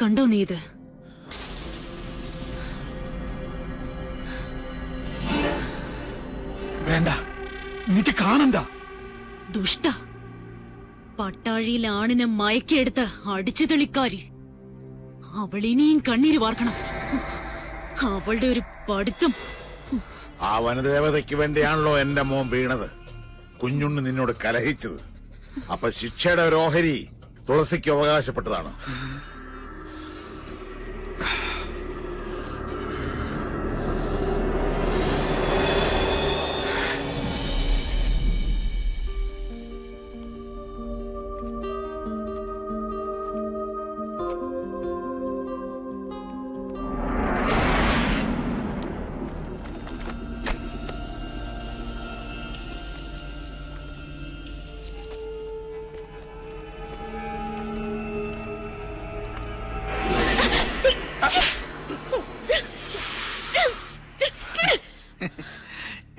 കണ്ടോ നീ ഇത്? വേണ്ട, എനിക്ക് കാണണ്ട. ദുഷ്ട, പട്ടാഴിയിൽ ആണിനെ മയക്കിയെടുത്ത് അടിച്ചു തെളിക്കാരി. അവളിനിയും കണ്ണീര് വാർക്കണം. അവളുടെ ഒരു പഠിത്തം. ആ വനദേവതയ്ക്ക് വേണ്ടിയാണല്ലോ എന്റെ മോൻ വീണത്. കുഞ്ഞുണ്ണി നിന്നോട് കലഹിച്ചത്. അപ്പൊ ശിക്ഷയുടെ ഒരു ഓഹരി തുളസിക്ക് അവകാശപ്പെട്ടതാണ്.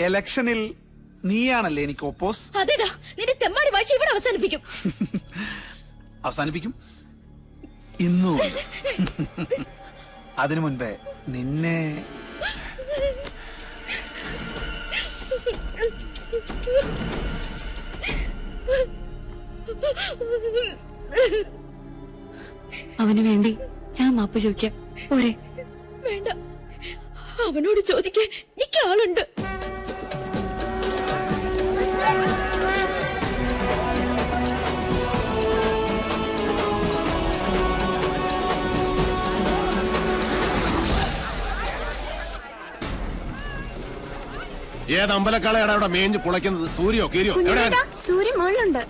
ഇലക്ഷനിൽ നീയാണല്ലേ എനിക്ക് ഒപ്പോസ്? അതെടാ, നിന്റെ തെമ്മാടി വാശി ഇവിടെ അവസാനിപ്പിക്കും. അവസാനിപ്പിക്കും ഇന്നു. അതിനു മുൻപേ നിന്നെ അവന് വേണ്ടി ഞാൻ മാപ്പ് ചോദിക്കാം. പോരെ? വേണ്ട, അവനോട് ചോദിക്കാൻ എനിക്ക് ആളുണ്ട്. ഏത് അമ്പലക്കാളയാണ് അവിടെ മേഞ്ഞ് പുളയ്ക്കുന്നത്? സൂര്യോ കീരിയോ? സൂര്യൻ മുകളിലുണ്ട്.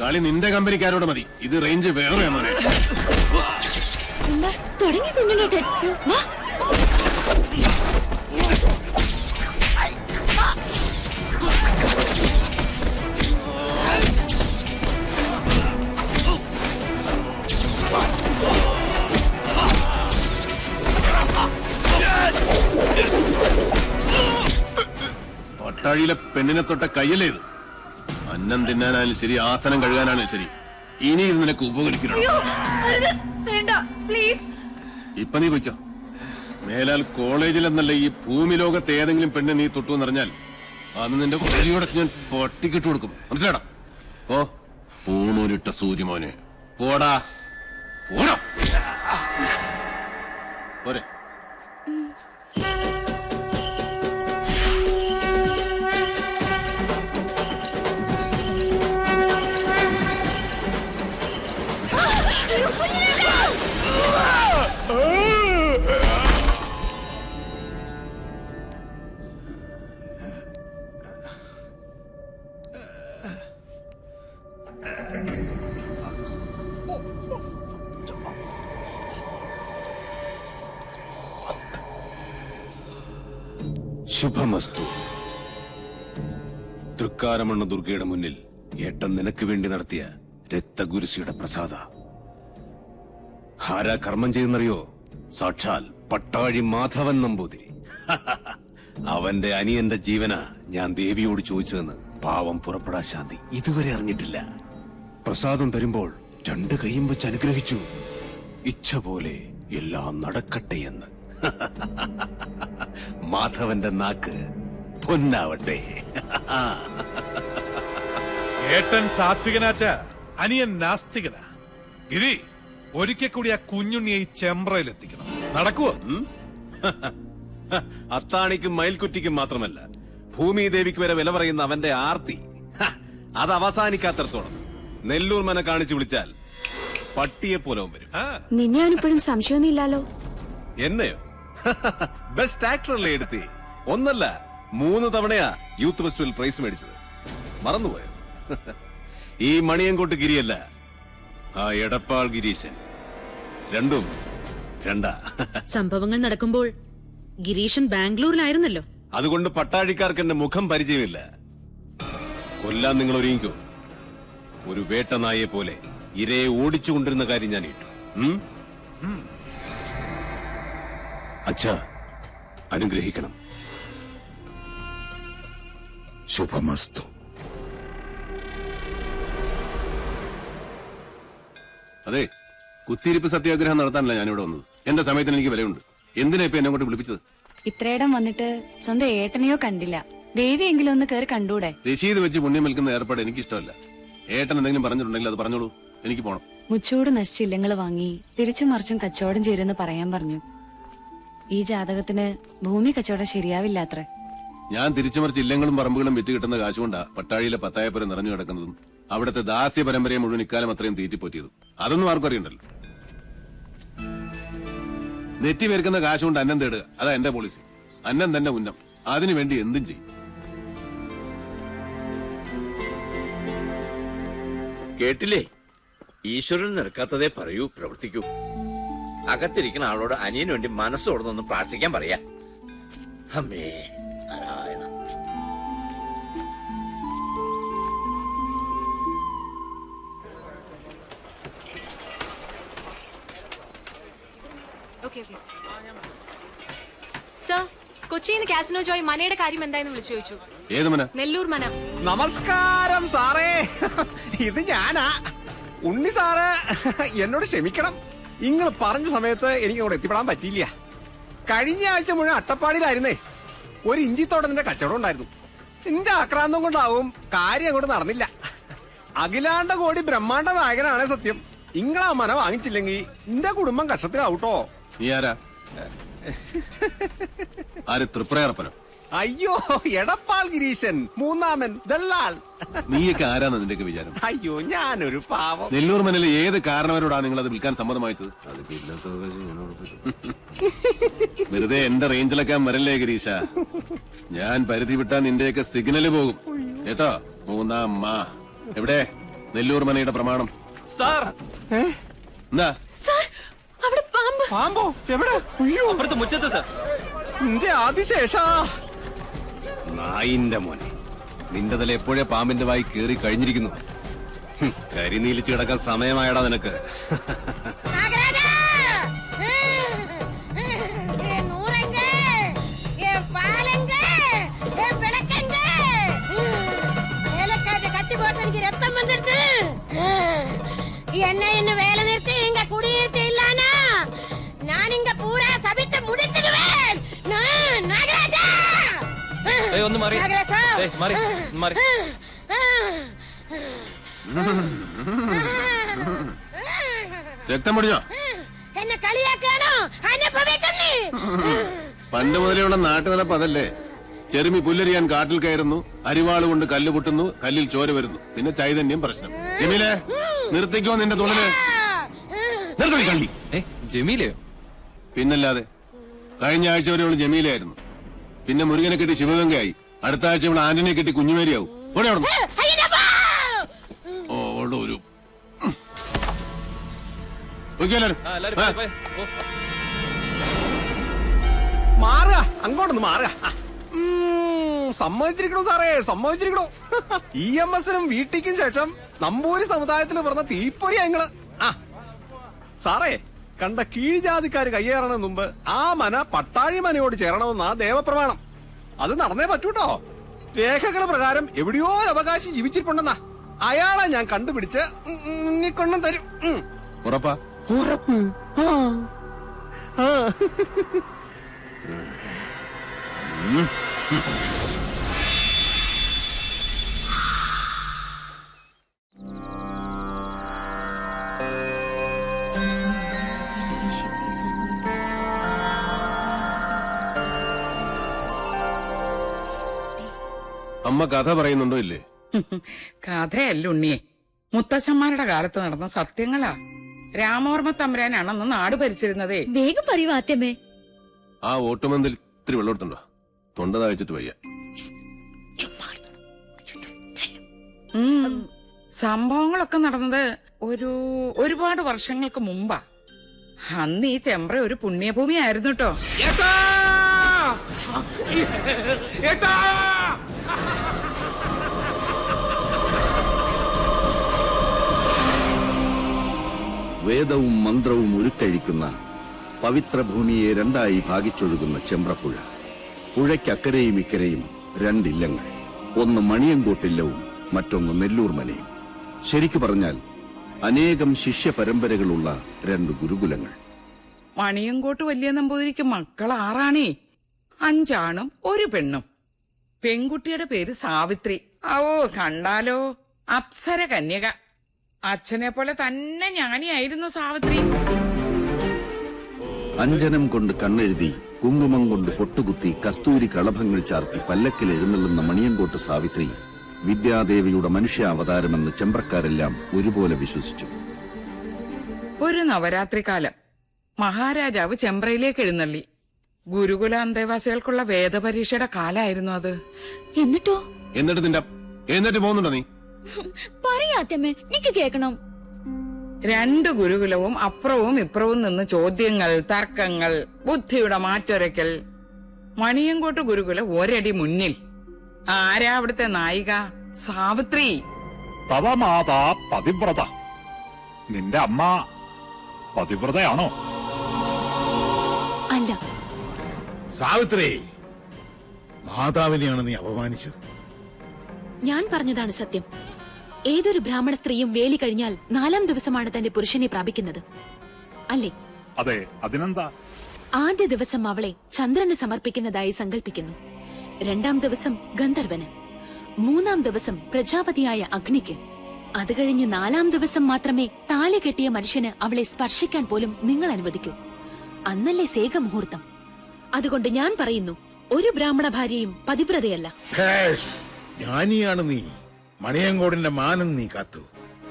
കളി നിന്റെ കമ്പനിക്കാരോട് മതി. ഇത് റേഞ്ച് വേറെ മോനെ. തുടങ്ങി കുഞ്ഞിനോട്ടെ. പട്ടാഴിയിലെ പെണ്ണിനെ തൊട്ട കയ്യല്ലേ ഇത്? അന്നം തിന്നാനാലും ശരി, ആസനം കഴുകാനാലും ശരി, ഇനി ഇത് നിനക്ക് ഉപകരിക്കണം. ഇപ്പൊ നീ പൊയ്ക്കോ. മേലാൽ കോളേജിൽ എന്നല്ല ഈ ഭൂമി ലോകത്ത് ഏതെങ്കിലും പെണ്ണ് നീ തൊട്ടു എന്നറിഞ്ഞാൽ അന്ന് നിന്റെ കൊലയോടെ ഞാൻ പട്ടിക്കിട്ട് കൊടുക്കും. മനസ്സിലാടാ? ഓ പൂണൂരിട്ട സൂര്യമോനെ, പോടാ പോടാ. പോരെ. ശുഭമസ്തു. തൃക്കാരമണ്ണ ദുർഗയുടെ മുന്നിൽ ഏട്ടൻ നിനക്ക് വേണ്ടി നടത്തിയ രക്തഗുരുസിയുടെ പ്രസാദ. ആരാ കർമ്മം ചെയ്യുന്നറിയോ? സാക്ഷാൽ പട്ടാഴി മാധവൻ നമ്പൂതിരി. അവന്റെ അനിയന്റെ ജീവന ഞാൻ ദേവിയോട് ചോദിച്ചതെന്ന് പാവം പുറപ്പെടാ ശാന്തി ഇതുവരെ അറിഞ്ഞിട്ടില്ല. പ്രസാദം തരുമ്പോൾ 2 കൈയും വെച്ച് അനുഗ്രഹിച്ചു. ഇച്ഛ പോലെ എല്ലാം നടക്കട്ടെ എന്ന്. മാധവന്റെ നാക്ക് പൊന്നാവട്ടെ. ഏട്ടൻ സാത്വികനാച്ച, അനിയൻ നാസ്തികനാ. ഗിരി, ഒരിക്കൽ കൂടി ആ കുഞ്ഞുണ്ണിയെ ചെമ്പ്രയിലെത്തിക്കണം. നടക്കുവോ? അത്താണിക്കും മയിൽക്കുറ്റിക്കും മാത്രമല്ല, ഭൂമിദേവിക്ക് വരെ വില പറയുന്ന അവന്റെ ആർത്തി അത് അവസാനിക്കാത്തടത്തോളം നെല്ലൂർ മന കാണിച്ചു വിളിച്ചാൽ പട്ടിയെ പോലെ വരും. നിന്നെ അവനിപ്പോഴും സംശയമൊന്നും ഇല്ലാലോ? എന്നെയോ? ബെസ്റ്റ് ആക്ടറല്ലേ എടുത്തി? ഒന്നല്ല 3 തവണയാ യൂത്ത് ഫെസ്റ്റിവൽ പ്രൈസ് മേടിച്ചത്. മറന്നുപോയോ? ഈ മണിയൻകോട്ട് ഗിരിയല്ല, ആ എടപ്പാൾ ഗിരീശൻ. രണ്ടും രണ്ടാ. സംഭവങ്ങൾ നടക്കുമ്പോൾ ഗിരീഷൻ ബാംഗ്ലൂരിലായിരുന്നല്ലോ. അതുകൊണ്ട് പട്ടാഴിക്കാർക്ക് എന്റെ മുഖം പരിചയമില്ല. കൊല്ലാൻ നിങ്ങൾ ഒരുങ്ങിക്കോ. ഒരു വേട്ടനായെ പോലെ ഇരയെ ഓടിച്ചുകൊണ്ടിരുന്ന കാര്യം ഞാൻ ഇട്ടു. അച്ഛാ, അനുഗ്രഹിക്കണം. ശുഭമസ്തു. അതെ, കുത്തിയിരിപ്പ് സത്യാഗ്രഹം നടത്താനല്ല ഞാനിവിടെ വന്നത്. എന്റെ സമയത്തിന് എനിക്ക് വിലയുണ്ട്. എന്തിനാ ഇപ്പൊ എന്നെ കൊണ്ട് വിളിപ്പിച്ചത്? ഇത്രയിടം വന്നിട്ട് സ്വന്തം ഏട്ടനെയോ കണ്ടില്ല. ദേവിയെങ്കിലും ഒന്ന് കയറി കണ്ടൂടെ? രശീത് വെച്ച് പുണ്യം വിൽക്കുന്ന ഏർപ്പാട് എനിക്ക് ഇഷ്ടമല്ല. ഏട്ടൻ എന്തെങ്കിലും പറഞ്ഞിട്ടുണ്ടെങ്കിൽ അത് പറഞ്ഞോളൂ, എനിക്ക് പോണം. മുച്ചൂട് നശിച്ച ഇല്ലങ്ങൾ വാങ്ങി തിരിച്ചും മറിച്ചും കച്ചവടം ചെയ്തെന്ന് പറയാൻ പറഞ്ഞു. ഈ ജാതകത്തിന് ഭൂമി കച്ചവടം ശരിയാവില്ലാത്രേ. ഞാൻ തിരിച്ചുമറിച്ച് ഇല്ലങ്ങളും പറമ്പുകളും വിറ്റ് കിട്ടുന്ന കാശുകൊണ്ടാ പട്ടാഴിയിലെ പത്തായപ്പുരം നിറഞ്ഞു കിടക്കുന്നതും അവിടുത്തെ ദാസ്യ പരമ്പരയെ മുഴുവൻ ഇക്കാലം അത്രയും തീറ്റിപ്പോറ്റിയതും. അതൊന്നും ആർക്കും അറിയണ്ടല്ലോ. നെറ്റി പേർക്കുന്ന കാശുകൊണ്ട് അന്നം തേടുക, അതാ എന്റെ പോളിസി. അന്നം തന്നെ ഉന്നം. അതിനുവേണ്ടി എന്തും ചെയ്യും. കേട്ടില്ലേ? ഈശ്വരൻ നിൽക്കാത്തതേ പറയൂ, പ്രവർത്തിക്കൂ. അകത്തിരിക്കുന്ന ആളോട് അനിയന് വേണ്ടി മനസ്സോടൊന്ന് പ്രാർത്ഥിക്കാൻ പറയാ. അമ്മേ നാരായണ. സർ, കൊച്ചിയിൽ നിന്ന് കാസിനോ ജോയ് മനയുടെ കാര്യം എന്തായെന്ന് വിളിച്ചു ചോദിച്ചു. ഏത് മന? നെല്ലൂർ മന. നമസ്കാരം സാറേ, ഇത് ഞാനാ ഉണ്ണി സാറ്. എന്നോട് ക്ഷമിക്കണം, നിങ്ങൾ പറഞ്ഞ സമയത്ത് എനിക്ക് അങ്ങോട്ട് എത്തിപ്പെടാൻ പറ്റിയില്ല. കഴിഞ്ഞ ആഴ്ച മുഴുവൻ അട്ടപ്പാടിയിലായിരുന്നേ. ഒരു ഇഞ്ചിത്തോട്ടത്തിന്റെ കച്ചവടം ഉണ്ടായിരുന്നു. എന്റെ ആക്രാന്തം കൊണ്ടാവും കാര്യം അങ്ങോട്ട് നടന്നില്ല. അഖിലാണ്ട കോടി ബ്രഹ്മാണ്ട നായകനാണ് സത്യം. ഇങ്ങളാ മന വാങ്ങിച്ചില്ലെങ്കിൽ എന്റെ കുടുംബം കഷ്ടത്തിലാവൂട്ടോ. നീ ആരാ? ആര്? തൃപ്രയർപ്പനോ? അയ്യോ, എടപ്പാൾ ഗിരീശൻ, മൂന്നാമൻ, ദല്ലാൾ. നീയൊക്കെ ആരാന്ന് നിന്റെയൊക്കെ വിചാരം? അയ്യോ, ഞാനൊരു പാവം. നെല്ലൂർ മനയിലെ ഏത് കാരണവരോടാണ് നിങ്ങൾ അത് വിൽക്കാൻ സമ്മതം വായിച്ചത്? വെറുതെ എന്റെ റേഞ്ചിലൊക്കെ വരല്ലേ ഗിരീശ. ഞാൻ പരിധി വിട്ടാ നിന്റെയൊക്കെ സിഗ്നല് പോകും കേട്ടോ. മൂന്നാം മാ എവിടെ? നെല്ലൂർ മനയുടെ പ്രമാണം. എന്താ? അവിടെ പാമ്പ്. പാമ്പോ? എവിടെ? അയ്യോ, മുറ്റത്ത് സാർ. നിന്റെ ആദിശേഷാ. നായിന്റെ മോനെ, നിന്റെ തല എപ്പോഴേ പാമ്പിന്റെ വായി കേറി കഴിഞ്ഞിരിക്കുന്നു. കരിനീലിച്ച് കിടക്കാൻ സമയമായടാ നിനക്ക്. என்ன என்ன வேலை நிறுத்தி இங்க குடியிருத்து இல்லானா நான் இங்க பூரா சபிச்சு முடிச்சிடுவேன். நாகராஜா, ഒന്ന് മാറി. നാഗരാജാ, മാറി മാറി. രക്തം പൊടിഞ്ഞോ? എന്നെ കളിയാക്കാണോ? അനുഭവിക്കുന്നേ. പണ്ട് മുതലുള്ള നാട്ടു നടപ്പ് അതല്ലേ. ചെറുമി പുല്ലരിയാൻ കാട്ടിൽ കയറുന്നു, അരിവാള് കൊണ്ട് കല്ല് പൊട്ടുന്നു, കല്ലിൽ ചോര വരുന്നു, പിന്നെ ചൈതന്യം പ്രശ്നം. ജമീലേ, നിർത്തിക്കോ നിന്റെ തുണല്. കള്ളി. ജമീലയോ? പിന്നല്ലാതെ. കഴിഞ്ഞ ആഴ്ച വരെ അവള് ജമീലയായിരുന്നു. പിന്നെ മുരുകനെ കെട്ടി ശിവഗംഗയായി. അടുത്ത ആഴ്ച അവൾ ആന്റണിയെ കെട്ടി കുഞ്ഞുമേരിയാവും. ഓടെ അവിടെ ഒരു മാറുക, അങ്ങോട്ടൊന്ന് മാറുക. സമ്മതിച്ചിരിക്കണോ സാറേ, സമ്മതിച്ചിരിക്കണോ. EMS-നും വീട്ടിക്കും ശേഷം നമ്പൂരി സമുദായത്തിൽ പറഞ്ഞ തീപ്പൊരിയാ നിങ്ങള്. സാറേ, കണ്ട കീഴ്ജാതിക്കാര് കയ്യേറണ മുമ്പ് ആ മന പട്ടാഴി മനയോട് ചേരണമെന്നാ ദേവപ്രമാണം. അത് നടന്നേ പറ്റൂട്ടോ. രേഖകൾ പ്രകാരം എവിടെയോ ഒരു അവകാശി ജീവിച്ചിട്ടുണ്ടെന്നാ. അയാളെ ഞാൻ കണ്ടുപിടിച്ച് ഉണ്ണിക്കൊണ്ടും തരും. ഉറപ്പാ? ഉറപ്പ്. അമ്മ കഥ പറയുന്നുണ്ടോ ഇല്ലേ? കഥയല്ല ഉണ്ണിയെ, മുത്തച്ഛന്മാരുടെ കാലത്ത് നടന്ന സത്യങ്ങളാ. രാമവർമ്മ തമ്പുരാനാണെന്ന് നാട് ഭരിച്ചിരുന്നതേ. വേഗം പറയൂ ആദ്യമേ. ആ ഓട്ടുമന്തിൽ ഇത്തിരി വെള്ളം എടുത്തുണ്ടോ? തൊണ്ട താഴ്ചിട്ട് വയ്യ. സംഭവങ്ങളൊക്കെ നടന്നത് ഒരുപാട് വർഷങ്ങൾക്ക് മുമ്പാ. അന്ന് ഈ ചെമ്പ്ര ഒരു പുണ്യഭൂമി ആയിരുന്നു കേട്ടോ. വേദവും മന്ത്രവും ഉരുക്കഴിക്കുന്ന പവിത്രഭൂമിയെ രണ്ടായി ഭാഗിച്ചൊഴുകുന്ന ചെമ്പ്രപ്പുഴ. പുഴയ്ക്കക്കരയും ഇക്കരയും രണ്ടില്ലങ്ങൾ. ഒന്ന് മണിയങ്കോട്ടില്ലവും മറ്റൊന്ന് നെല്ലൂർ മനയും. ശരിക്കു പറഞ്ഞാൽ അനേകം ശിഷ്യ പരമ്പരകളുള്ള രണ്ട് ഗുരുകുലങ്ങൾ. മണിയങ്കോട്ട് വലിയ നമ്പൂതിരിക്ക് മക്കൾ 6 5 ആണും 1 പെണ്ണും. പെൺകുട്ടിയുടെ പേര് സാവിത്രി. ഓ കണ്ടാലോ അപ്സര കന്യക. അച്ഛനെ പോലെ തന്നെ ജ്ഞാനിയായിരുന്നു സാവിത്രി. അഞ്ജനം കൊണ്ട് കണ്ണെഴുതി, കുങ്കുമം കൊണ്ട് പൊട്ടുകുത്തി, കസ്തൂരി കളഭങ്ങൾ ചാർത്തി പല്ലക്കിൽ എഴുന്നള്ളുന്ന മണിയങ്കോട്ട് സാവിത്രി വിദ്യാദേവിയുടെ മനുഷ്യാവതാരമെന്ന് ചെമ്പ്രക്കാരെല്ലാം ഒരുപോലെ വിശ്വസിച്ചു. ഒരു നവരാത്രി കാലം മഹാരാജാവ് ചെമ്പ്രയിലേക്ക് എഴുന്നള്ളി. ഗുരുകുല അന്തേവാസികൾക്കുള്ള വേദപരീക്ഷയുടെ കാലായിരുന്നു അത്. എന്നിട്ട് പോകുന്നുണ്ടോ നീ? പറയാത്തമ്മേ, എനിക്ക് കേക്കണം. 2 ഗുരുകുലവും അപ്പുറവും ഇപ്പുറവും നിന്ന് ചോദ്യങ്ങൾ, തർക്കങ്ങൾ, ബുദ്ധിയുടെ മാറ്റൊരയ്ക്കൽ. മണിയങ്കോട്ട് ഗുരുകുല ഒരടി മുന്നിൽ. ആരാ അവിടുത്തെ നായിക? സാവിത്രി. തവമാതാ പതിവ്രത. നിന്റെ അമ്മ പതിവ്രതയാണോ? അല്ല. സാവിത്രി, മാതാവിനെയാണ് നീ അപമാനിച്ചത്. ഞാൻ പറഞ്ഞതാണ് സത്യം. ഏതൊരു ബ്രാഹ്മണ സ്ത്രീയും വേലി കഴിഞ്ഞാൽ 4-ാം ദിവസമാണ് തന്റെ പുരുഷനെ പ്രാപിക്കുന്നത്, അല്ലേ? അതെ, അതിനെന്താ? ആദ്യ ദിവസം അവളെ ചന്ദ്രന് സമർപ്പിക്കുന്നതായി സങ്കല്പിക്കുന്നു. 2-ാം ദിവസം ഗന്ധർവന്, 3-ാം ദിവസം പ്രജാപതിയായ അഗ്നിക്ക്. അത് കഴിഞ്ഞ് 4-ാം ദിവസം മാത്രമേ താലി കെട്ടിയ മനുഷ്യന് അവളെ സ്പർശിക്കാൻ പോലും നിങ്ങൾ അനുവദിക്കൂ. അന്നല്ലേ സേകമുഹൂർത്തം. അതുകൊണ്ട് ഞാൻ പറയുന്നു, ഒരു ബ്രാഹ്മണ ഭാര്യയും പതിവ്രതയല്ല. ജ്ഞാനിയാണ് നീ. മണിയങ്കോടിന്റെ മാനം നീ കാത്തു.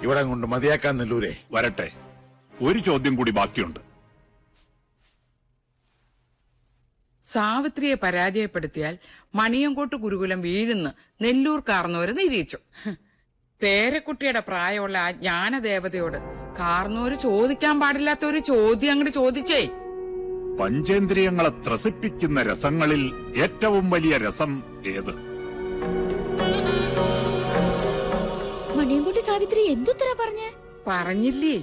ഇവിടെ കൊണ്ട് മതിയാക്കാൻ നെല്ലൂരെ. വരട്ടെ, ഒരു ചോദ്യം കൂടി ബാക്കിയുണ്ട്. സാവിത്രിയെ പരാജയപ്പെടുത്തിയാൽ മണിയങ്കോട്ട് ഗുരുകുലം വീഴുന്ന് നെല്ലൂർ കാർന്നോര് നിരീക്ഷിച്ചു. പേരക്കുട്ടിയുടെ പ്രായമുള്ള ആ ജ്ഞാനദേവതയോട് കാർന്നോര് ചോദിക്കാൻ പാടില്ലാത്ത ഒരു ചോദ്യം അങ്ങോട്ട് ചോദിച്ചേ. പഞ്ചേന്ദ്രിയങ്ങളെ ത്രസിപ്പിക്കുന്ന രസങ്ങളിൽ ഏറ്റവും വലിയ രസം ഏത്? മണിയൻകുട്ടി സാവിത്രി എന്തുത്തര പറഞ്ഞില്ലേ?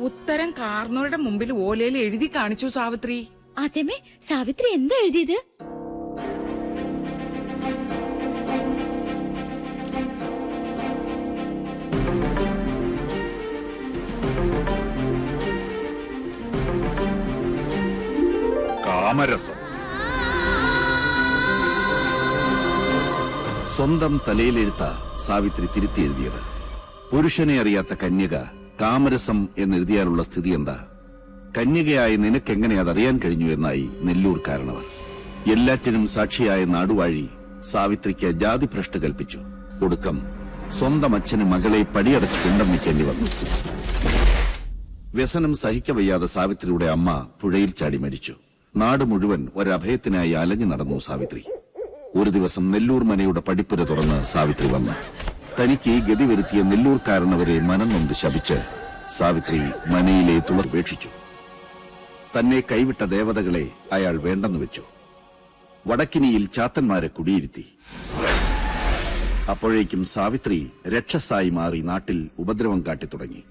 ഉത്തരം കാർന്നോരുടെ മുമ്പിൽ ഓലയിൽ എഴുതി കാണിച്ചു സാവിത്രി. അതേമേ, സാവിത്രി എന്താ എഴുതിയത്? കാമരസം. സ്വന്തം തലയിലെഴുത്ത സാവിത്രി തിരുത്തി എഴുതിയത്. പുരുഷനെ അറിയാത്ത കന്യക കാമരസം എന്നെഴുതിയാലുള്ള സ്ഥിതി എന്താ? കന്യകയായി നിനക്കെങ്ങനെ അതറിയാൻ കഴിഞ്ഞു എന്നായി നെല്ലൂർ കാരണവർ. എല്ലാറ്റിനും സാക്ഷിയായ നാടുവാഴി സാവിത്രിക്ക് ജാതിഭ്രഷ്ട് കൽപ്പിച്ചു. ഒടുക്കം സ്വന്തം അച്ഛന് മകളെ പടിയടച്ച് പിണ്ടം വയ്ക്കേണ്ടി വന്നു. വ്യസനം സഹിക്കവയ്യാതെ സാവിത്രിയുടെ അമ്മ പുഴയിൽ ചാടി മരിച്ചു. നാട് മുഴുവൻ ഒരഭയത്തിനായി അലഞ്ഞു നടന്നു സാവിത്രി. ഒരു ദിവസം നെല്ലൂർ മനയുടെ പടിപ്പുര തുറന്ന് സാവിത്രി വന്നു. തനിക്ക് ഈ ഗതി വരുത്തിയ നെല്ലൂർ കാരണവരെ മനം നൊന്ത് ശപിച്ച് സാവിത്രി മനയിലെ തുളർപേക്ഷിച്ചു. തന്നെ കൈവിട്ട ദേവതകളെ അയാൾ വേണ്ടെന്ന് വെച്ചു. വടക്കിനിയിൽ ചാത്തന്മാരെ കുടിയിരുത്തി. അപ്പോഴേക്കും സാവിത്രി രക്ഷസായി മാറി നാട്ടിൽ ഉപദ്രവം കാട്ടിത്തുടങ്ങി.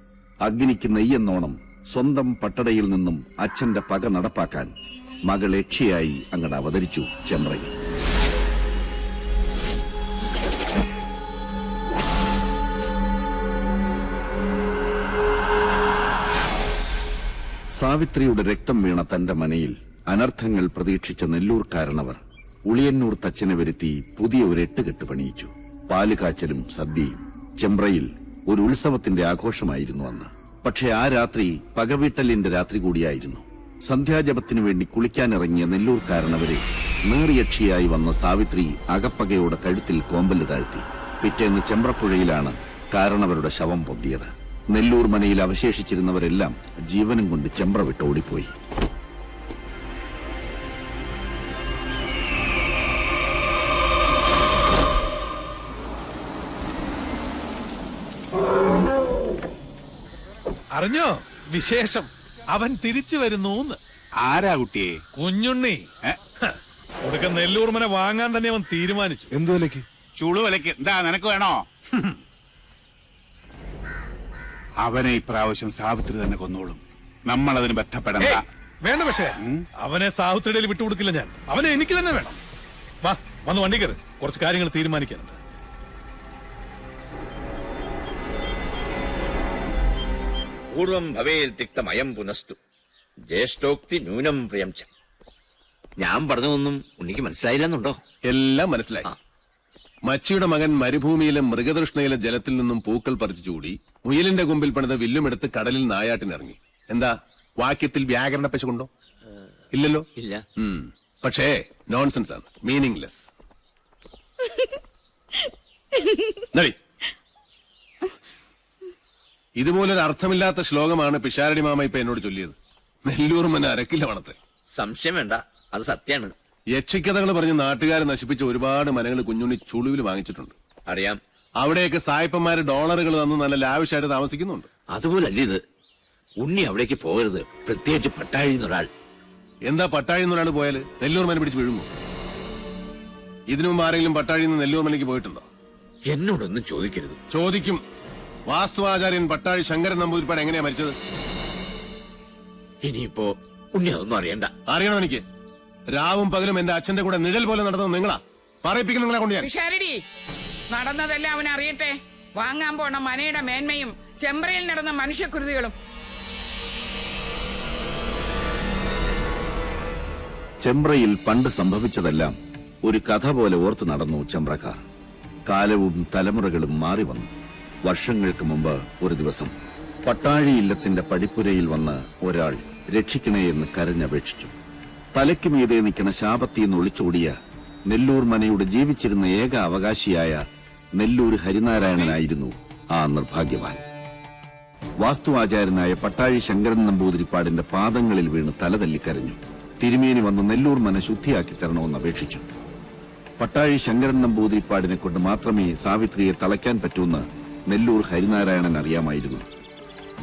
അഗ്നിക്ക് നെയ്യെന്നോണം സ്വന്തം പട്ടടയിൽ നിന്നും അച്ഛന്റെ പക നടപ്പാക്കാൻ മകൾ യക്ഷിയായി അങ്ങട് അവതരിച്ചു ചെമ്പ്രയിൽ. സാവിത്രിയുടെ രക്തം വീണ തന്റെ മനയിൽ അനർത്ഥങ്ങൾ പ്രതീക്ഷിച്ച നെല്ലൂർ കാരണവർ ഉളിയന്നൂർ തച്ചനെ വരുത്തി പുതിയ ഒരു 8 കെട്ട് പണിയിച്ചു. പാലുകാച്ചലും സദ്യയും. ചെമ്പ്രയിൽ ഒരു ഉത്സവത്തിന്റെ ആഘോഷമായിരുന്നു അന്ന്. പക്ഷെ ആ രാത്രി പകവീട്ടലിന്റെ രാത്രി കൂടിയായിരുന്നു. സന്ധ്യാജപത്തിനു വേണ്ടി കുളിക്കാനിറങ്ങിയ നെല്ലൂർ കാരണവരെ നേറിയക്ഷിയായി വന്ന സാവിത്രി അകപ്പകയോടെ കഴുത്തിൽ കോമ്പല് താഴ്ത്തി. പിറ്റേന്ന് ചെമ്പ്രപ്പുഴയിലാണ് കാരണവരുടെ ശവം പൊന്തിയത്. നെല്ലൂർ മനയിൽ അവശേഷിച്ചിരുന്നവരെല്ലാം ജീവനും കൊണ്ട് ചെമ്പ്ര വിട്ട് ഓടിപ്പോയി. അറിഞ്ഞോ വിശേഷം? അവൻ തിരിച്ചു വരുന്നു. ആരാ കുട്ടിയെ? കുഞ്ഞുണ്ണി. കൊടുക്ക നെല്ലൂർമനെ വാങ്ങാൻ തന്നെ അവൻ തീരുമാനിച്ചു. എന്തു വിലക്ക്? ചുളു വിലക്ക്. എന്താ നിനക്ക് വേണോ? അവനെ ഇപ്രാവശ്യം സാവിത്രി തന്നെ കൊന്നോളും. നമ്മൾ അതിന് ബന്ധപ്പെടണ്ട. വേണ്ട. പക്ഷേ അവനെ സാഹുത്രിയുടെ വിട്ടുകൊടുക്കില്ല ഞാൻ. അവനെ എനിക്ക് തന്നെ വേണം. വാ, വന്ന് വണ്ടി കയറി. കുറച്ച് കാര്യങ്ങൾ തീരുമാനിക്കാനുണ്ട്. പൂർവം ഭവേൽ തിക്തമയം പുനസ്തു ജ്യേഷ്ഠോക്തി ന്യൂനം പ്രിയം ച. ഞാൻ പറഞ്ഞതൊന്നും ഉണ്ണിക്ക് മനസ്സിലായില്ലെന്നുണ്ടോ? എല്ലാം മനസ്സിലായി. മച്ചിയുടെ മകൻ മരുഭൂമിയിലെ മൃഗതൃഷ്ണയിലെ ജലത്തിൽ നിന്നും പൂക്കൾ പറിച്ചു ചൂടി മുയലിന്റെ കൊമ്പിൽ പണിത വില്ലുമെടുത്ത് കടലിൽ നായാട്ടിനിറങ്ങി. എന്താ വാക്യത്തിൽ വ്യാകരണ പശുണ്ടോ? ഇല്ലല്ലോ. ഇല്ല. പക്ഷേ നോൺസെൻസ് ആണ്, മീനിങ്ലെസ്. ഇതുപോലൊരു അർത്ഥമില്ലാത്ത ശ്ലോകമാണ് പിഷാരടി മാമ ഇപ്പൊ എന്നോട് ചൊല്ലിയത്. നെല്ലൂർ മന അരക്കില്ല വേണത്രേ. സംശയം വേണ്ട, അത് സത്യാണ്. യക്ഷിക്കഥകൾ പറഞ്ഞ് നാട്ടുകാരെ നശിപ്പിച്ച ഒരുപാട് മനങ്ങൾ കുഞ്ഞുണ്ണി ചുളുവിൽ വാങ്ങിച്ചിട്ടുണ്ട്. അറിയാം. അവിടെയൊക്കെ സായിപ്പന്മാര് ഡോളറുകൾ തന്ന് നല്ല ലാവിഷായിട്ട് താമസിക്കുന്നുണ്ട്. അതുപോലല്ല ഇത്. ഉണ്ണി അവിടേക്ക് പോകരുത്, പ്രത്യേകിച്ച് പട്ടാഴിന്നൊരാൾ. എന്താ പട്ടാഴിന്നൊരാൾ പോയാല് നെല്ലൂർ മന പിടിച്ച് വീഴുമോ? ഇതിനു മുമ്പ് ആരെങ്കിലും പട്ടാഴിയിൽ നിന്ന് നെല്ലൂർ മനയ്ക്ക് പോയിട്ടുണ്ടോ? എന്നോടൊന്നും ചോദിക്കരുത്. ചോദിക്കും. വാസ്തുവാചാര്യൻ പട്ടാഴി ശങ്കരൻ നമ്പൂതിരിപ്പാട് എങ്ങനെയാ മരിച്ചത്? ഇനിയിപ്പോ ഉണ്ണി അതൊന്നും അറിയണ്ട. അറിയണം എനിക്ക്. രാവും പകലും എന്റെ അച്ഛന്റെ കൂടെ നിഴൽ പോലെ നടന്നത് നിങ്ങളാ. പറയിപ്പിക്കുന്ന നിങ്ങളെ കൊണ്ട് ഞാൻ. നടന്നതെല്ലാം അവൻ അറിയട്ടെ. വാങ്ങാൻ പോണ മനയുടെ മേന്മയും ചെമ്പ്രയിൽ നടന്ന മനുഷ്യക്കുരുതികളും. ചെമ്പ്രയിൽ പണ്ട് സംഭവിച്ചതെല്ലാം ഒരു കഥ പോലെ ഓർത്തു നടന്നു ചെമ്പ്രക്കാർ. കാലവും തലമുറകളും മാറി വന്നു. വർഷങ്ങൾക്ക് മുമ്പ് ഒരു ദിവസം പട്ടാഴി ഇല്ലത്തിന്റെ പടിപ്പുരയിൽ വന്ന് ഒരാൾ രക്ഷിക്കണേ എന്ന് കരഞ്ഞപേക്ഷിച്ചു. തലയ്ക്ക് മീതെ നിൽക്കണ ശാപത്തിന്ന് ഒളിച്ചോടിയ നെല്ലൂർ മനയുടെ ജീവിച്ചിരുന്ന ഏക അവകാശിയായ നെല്ലൂർ ഹരിനാരായണനായിരുന്നു ആ നിർഭാഗ്യവാൻ. വാസ്തുവാചാര്യനായ പട്ടാഴി ശങ്കരൻ നമ്പൂതിരിപ്പാടിന്റെ പാദങ്ങളിൽ വീണ് തലതല്ലിക്കരഞ്ഞു. തിരുമേനി വന്ന് നെല്ലൂർ മന ശുദ്ധിയാക്കി തരണമെന്ന് അപേക്ഷിച്ചു. പട്ടാഴി ശങ്കരൻ നമ്പൂതിരിപ്പാടിനെ കൊണ്ട് മാത്രമേ സാവിത്രിയെ തളയ്ക്കാൻ പറ്റൂന്ന് നെല്ലൂർ ഹരിനാരായണൻ അറിയാമായിരുന്നു.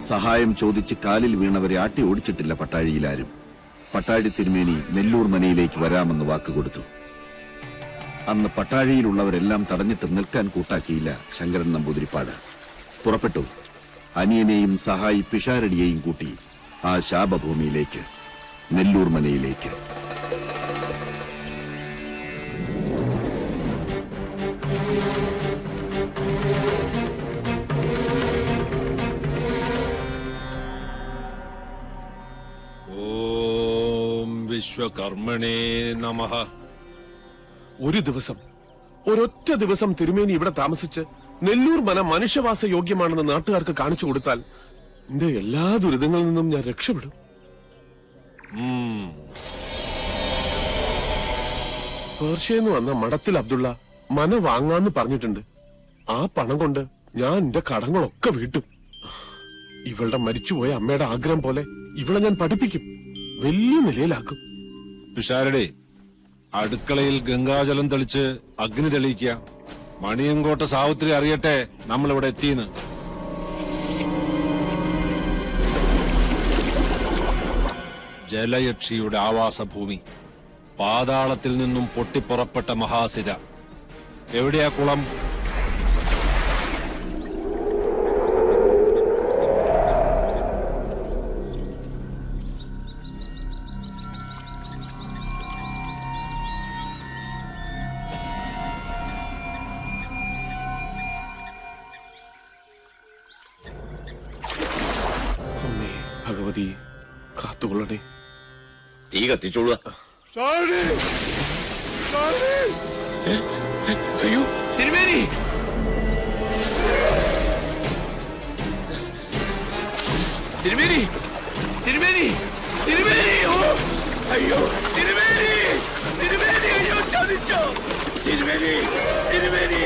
സഹായം ചോദിച്ച് കാലിൽ വീണവരെ ആട്ടി ഓടിച്ചിട്ടില്ല പട്ടാഴിയിലാരും. പട്ടാഴി തിരുമേനി നെല്ലൂർ മനയിലേക്ക് വരാമെന്ന് വാക്കുകൊടുത്തു. അന്ന് പട്ടാഴിയിലുള്ളവരെല്ലാം തടഞ്ഞിട്ട് നിൽക്കാൻ കൂട്ടാക്കിയില്ല ശങ്കരൻ നമ്പൂതിരിപ്പാട്. പുറപ്പെട്ടു. അനിയനെയും സഹായി പിഷാരടിയെയും കൂട്ടി ആ ശാപഭൂമിയിലേക്ക്, നെല്ലൂർ മനയിലേക്ക്. വിശ്വകർമ്മണേ നമഃ. ഒരു ദിവസം, ഒരൊറ്റ ദിവസം തിരുമേനി ഇവിടെ താമസിച്ച് നെല്ലൂർ മന മനുഷ്യവാസ യോഗ്യമാണെന്ന് നാട്ടുകാർക്ക് കാണിച്ചു കൊടുത്താൽ എന്റെ എല്ലാ ദുരിതങ്ങളിൽ നിന്നും ഞാൻ രക്ഷപ്പെടും. പേർഷ്യന്ന് വന്ന മഠത്തിൽ അബ്ദുള്ള മന വാങ്ങാന്ന് പറഞ്ഞിട്ടുണ്ട്. ആ പണം കൊണ്ട് ഞാൻ എന്റെ കടങ്ങളൊക്കെ വീട്ടും. ഇവളുടെ മരിച്ചുപോയ അമ്മയുടെ ആഗ്രഹം പോലെ ഇവളെ ഞാൻ പഠിപ്പിക്കും, വലിയ നിലയിലാക്കും. പിഷാരടി, അടുക്കളയിൽ ഗംഗാജലം തെളിച്ച് അഗ്നി തെളിയിക്കുക. മണിയങ്കോട്ട സാവിത്രി അറിയട്ടെ നമ്മളിവിടെ എത്തിയെന്ന്. ജലയക്ഷിയുടെ ആവാസഭൂമി, പാതാളത്തിൽ നിന്നും പൊട്ടിപ്പുറപ്പെട്ട മഹാസിര. എവിടെയാ കുളം? ഭഗവതി കാത്തുകൊള്ളണേ. തീ കത്തിച്ചോളുക. അയ്യോ തിരുമേനി! തിരുമേനി! തിരുമേനി! തിരുമേനി! ഓ അയ്യോ തിരുമേനി! തിരുമേനി! അയ്യോ ചതിച്ചോ തിരുമേനി! തിരുമേനി!